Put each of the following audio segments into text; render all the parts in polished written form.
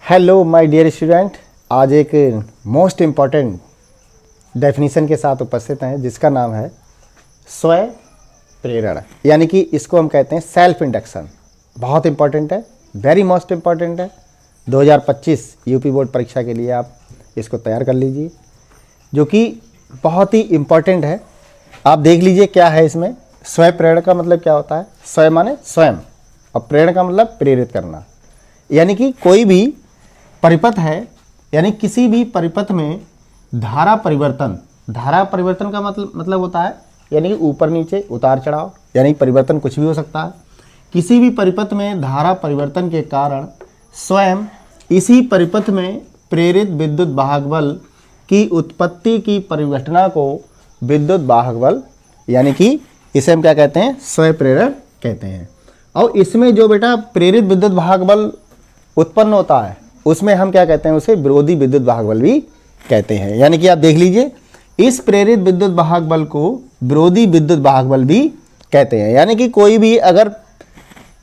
Hello my dear student, आज एक most important definition के साथ उपस्थित हैं जिसका नाम है स्वय प्रेरण, यानी कि इसको हम कहते हैं सेल्फ इंडक्शन। बहुत इम्पॉर्टेंट है, वेरी मोस्ट इम्पॉर्टेंट है। 2025 यूपी बोर्ड परीक्षा के लिए आप इसको तैयार कर लीजिए, जो कि बहुत ही इम्पॉर्टेंट है। आप देख लीजिए क्या है इसमें। स्वय प्रेरण का मतलब क्या होता है? स्वयं माने स्वयं, और प्रेरण का मतलब प्रेरित करना। यानी कि कोई भी परिपथ है, यानी किसी भी परिपथ में धारा परिवर्तन का मतलब होता है यानी कि ऊपर नीचे, उतार चढ़ाव, यानी परिवर्तन कुछ भी हो सकता है। किसी भी परिपथ में धारा परिवर्तन के कारण स्वयं इसी परिपथ में प्रेरित विद्युत वाहक बल की उत्पत्ति की परिघटना को विद्युत वाहक बल, यानी कि इसे हम क्या कहते हैं? स्वय प्रेरण कहते हैं। और इसमें जो बेटा प्रेरित विद्युत वाहक बल उत्पन्न होता है उसमें हम क्या कहते हैं? उसे विरोधी विद्युत वाहक बल भी कहते हैं। यानी कि आप देख लीजिए, इस प्रेरित विद्युत वाहक बल को विरोधी विद्युत वाहक बल भी कहते हैं। यानी कि कोई भी अगर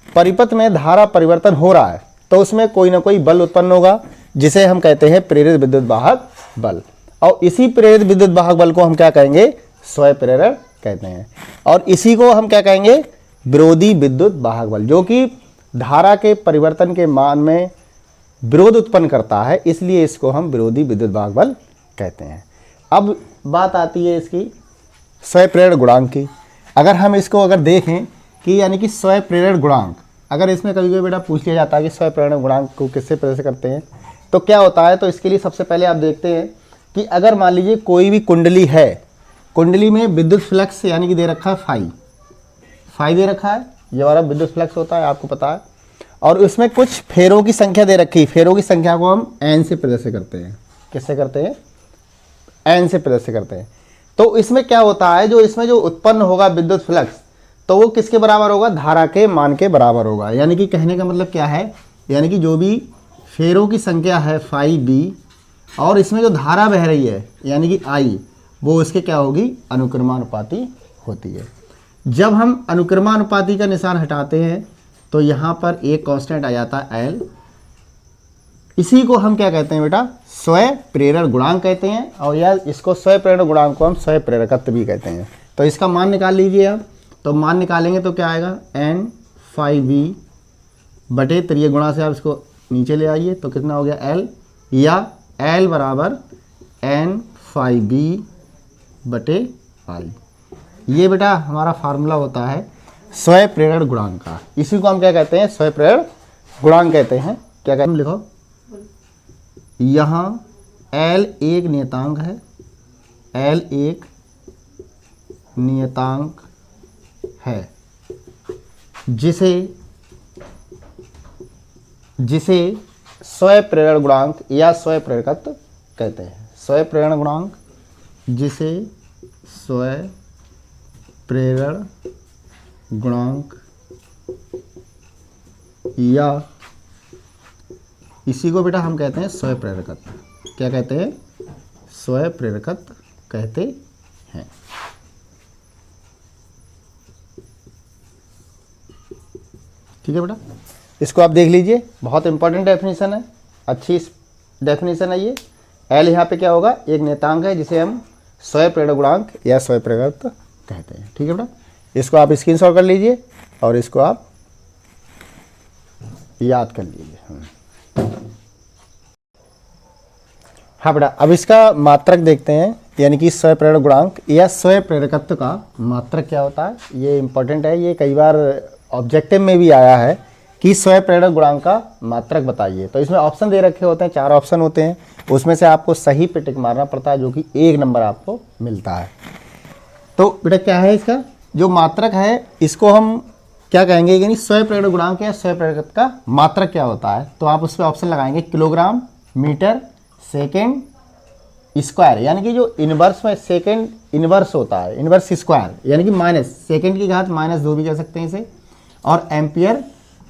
परिपथ में धारा परिवर्तन हो रहा है तो उसमें कोई ना कोई बल उत्पन्न होगा जिसे हम कहते हैं प्रेरित विद्युत वाहक बल। और इसी प्रेरित विद्युत वाहक बल को हम क्या कहेंगे? स्वय प्रेरण कहते हैं। और इसी को हम क्या कहेंगे? विरोधी विद्युत वाहक बल, जो कि धारा के परिवर्तन के मान में विरोध उत्पन्न करता है, इसलिए इसको हम विरोधी विद्युत वाहक बल कहते हैं। अब बात आती है इसकी स्वय प्रेरण गुणांक की। अगर हम इसको देखें कि यानी कि स्वय प्रेरण गुणांक, अगर इसमें कभी कभी बेटा पूछ लिया जाता है कि स्वय प्रेरण गुणांक को किससे प्रदर्शित करते हैं तो क्या होता है, तो इसके लिए सबसे पहले आप देखते हैं कि अगर मान लीजिए कोई भी कुंडली है, कुंडली में विद्युत फ्लक्स यानी कि दे रखा है फाई दे रखा है, ये वाला विद्युत फ्लक्स होता है, आपको पता है। और उसमें कुछ फेरों की संख्या दे रखी है, फेरों की संख्या को हम एन से प्रदर्शित करते हैं। किससे करते हैं? एन से प्रदर्शित करते हैं। तो इसमें क्या होता है, जो इसमें जो उत्पन्न होगा विद्युत फ्लक्स, तो वो किसके बराबर होगा? धारा के मान के बराबर होगा। यानी कि कहने का मतलब क्या है, यानी कि जो भी फेरों की संख्या है फाई बी, और इसमें जो धारा बह रही है यानी कि आई, वो इसके क्या होगी? अनुक्रमानुपाती होती है। जब हम अनुक्रमानुपाती का निशान हटाते हैं तो यहाँ पर एक कांस्टेंट आ जाता है एल। इसी को हम क्या कहते हैं बेटा? स्वय प्रेरण गुणांक कहते हैं। और या इसको स्वय प्रेरण गुणांक को हम स्वय प्रेरकत्व भी कहते हैं। तो इसका मान निकाल लीजिए आप। तो मान निकालेंगे तो क्या आएगा? एन फाई बी बटे त्रिय गुणा से आप इसको नीचे ले आइए तो कितना हो गया? एल, या एल बराबर एन फाई बी बटे आई। ये बेटा हमारा फार्मूला होता है स्वय प्रेरण गुणांक का। इसी को हम क्या कहते हैं? स्वय प्रेरण गुणांक कहते हैं। क्या कहते हैं? लिखो, यहाँ L एक नियतांक है, L एक नियतांक है जिसे स्वय प्रेरण गुणांक या स्वय प्रेरकत्व कहते हैं। स्वय प्रेरण गुणांक जिसे स्वय प्रेरण गुणांक या इसी को बेटा हम कहते हैं स्वय प्रेरकत्व। क्या कहते हैं? स्वय प्रेरकत्व कहते हैं। ठीक है बेटा, इसको आप देख लीजिए, बहुत इंपॉर्टेंट डेफिनेशन है, अच्छी डेफिनेशन है ये। एल यहाँ पे क्या होगा? एक नियतांक है जिसे हम स्वय प्रेरण गुणांक या स्वय प्रेरकत्व कहते हैं। ठीक है बेटा, इसको आप स्क्रीनशॉट कर लीजिए और इसको आप याद कर लीजिए। हाँ बेटा, अब इसका मात्रक देखते हैं, यानी कि स्वय प्रेरण गुणांक या स्वय प्रेरकत्व का मात्रक क्या होता है। ये इंपॉर्टेंट है, ये कई बार ऑब्जेक्टिव में भी आया है कि स्वय प्रेरण गुणांक का मात्रक बताइए। तो इसमें ऑप्शन दे रखे होते हैं, 4 ऑप्शन होते हैं, उसमें से आपको सही पे टिक मारना पड़ता है, जो कि 1 नंबर आपको मिलता है। तो बेटा क्या है इसका जो मात्रक है, इसको हम क्या कहेंगे? यानी स्वय प्रेरण गुणांक या स्वय प्रेरकत्व का मात्रक क्या होता है, तो आप उस पर ऑप्शन लगाएंगे किलोग्राम मीटर सेकेंड स्क्वायर, यानी कि जो इनवर्स में सेकेंड इनवर्स होता है, इनवर्स स्क्वायर, यानी कि माइनस सेकेंड की घात -2 भी कह सकते हैं इसे, और एम्पियर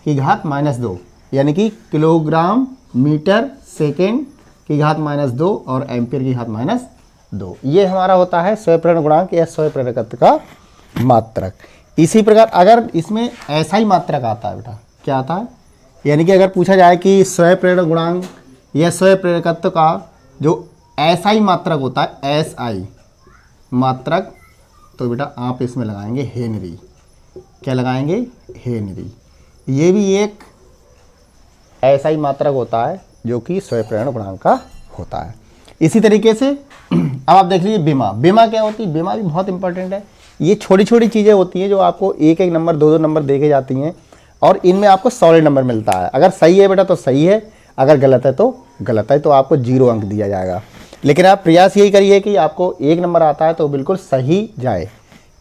की घात -2, यानी कि किलोग्राम मीटर सेकेंड की घात -2 और एम्पियर की घात -2। ये हमारा होता है स्वय प्रेरण गुणांक या स्वय प्रेरकत्व का मात्रक। इसी प्रकार अगर इसमें ऐसा ही मात्रक आता है बेटा, क्या आता है? यानी कि अगर पूछा जाए कि स्वय प्रेरण गुणांक या स्वयं प्रेरकत्व का जो SI मात्रक होता है, SI मात्रक, तो बेटा आप इसमें लगाएंगे हेनरी। क्या लगाएंगे? हेनरी। ये भी एक SI मात्रक होता है जो कि स्वयं प्रेरण गुणांक का होता है। इसी तरीके से अब आप देख लीजिए बीमा। बीमा क्या होती है? बीमा भी बहुत इंपॉर्टेंट है। ये छोटी छोटी चीज़ें होती हैं जो आपको एक एक नंबर, दो दो नंबर देखे जाती हैं और इनमें आपको सॉलिड नंबर मिलता है। अगर सही है बेटा तो सही है, अगर गलत है तो गलत है, तो आपको 0 अंक दिया जाएगा। लेकिन आप प्रयास यही करिए कि आपको 1 नंबर आता है तो बिल्कुल सही जाए,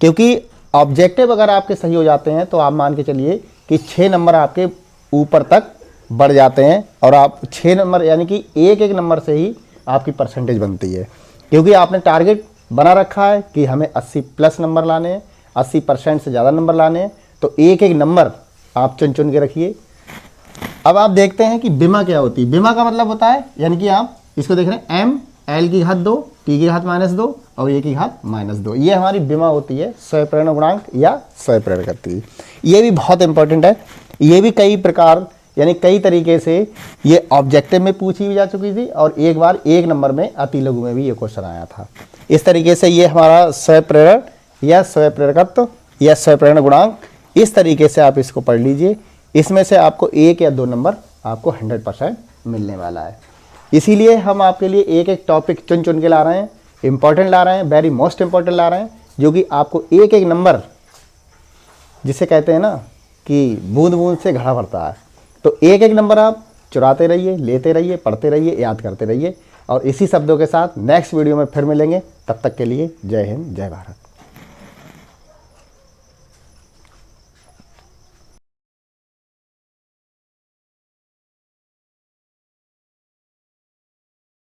क्योंकि ऑब्जेक्टिव अगर आपके सही हो जाते हैं तो आप मान के चलिए कि 6 नंबर आपके ऊपर तक बढ़ जाते हैं और आप 6 नंबर यानी कि एक एक नंबर से ही आपकी परसेंटेज बनती है, क्योंकि आपने टारगेट बना रखा है कि हमें 80+ नंबर लाने हैं, 80% से ज़्यादा नंबर लाने हैं, तो एक एक नंबर आप चुन चुन के रखिए। अब आप देखते हैं कि बीमा क्या होती है। बीमा का मतलब होता है, यानी कि आप इसको देख रहे हैं, M L की घात 2, T की घात -2 और A की घात -2, ये हमारी बीमा होती है, स्वयं प्रेरण गुणांक या स्वयं प्रेरकत्व। ये भी बहुत इंपॉर्टेंट है। ये भी कई प्रकार यानी कई तरीके से ये ऑब्जेक्टिव में पूछी भी जा चुकी थी और एक बार 1 नंबर में अति लघु में भी ये क्वेश्चन आया था। इस तरीके से ये हमारा स्वयं प्रेरण या स्वयं प्रेरकत्व या स्वयं प्रेरण गुणांक, इस तरीके से आप इसको पढ़ लीजिए। इसमें से आपको 1 या 2 नंबर आपको 100% मिलने वाला है। इसीलिए हम आपके लिए एक एक टॉपिक चुन चुन के ला रहे हैं, इंपॉर्टेंट ला रहे हैं, वेरी मोस्ट इंपॉर्टेंट ला रहे हैं, जो कि आपको एक एक नंबर, जिसे कहते हैं ना कि बूंद बूंद से घड़ा भरता है, तो एक एक नंबर आप चुराते रहिए, लेते रहिए, पढ़ते रहिए, याद करते रहिए। और इसी शब्दों के साथ नेक्स्ट वीडियो में फिर मिलेंगे। तब तक के लिए जय हिंद, जय भारत।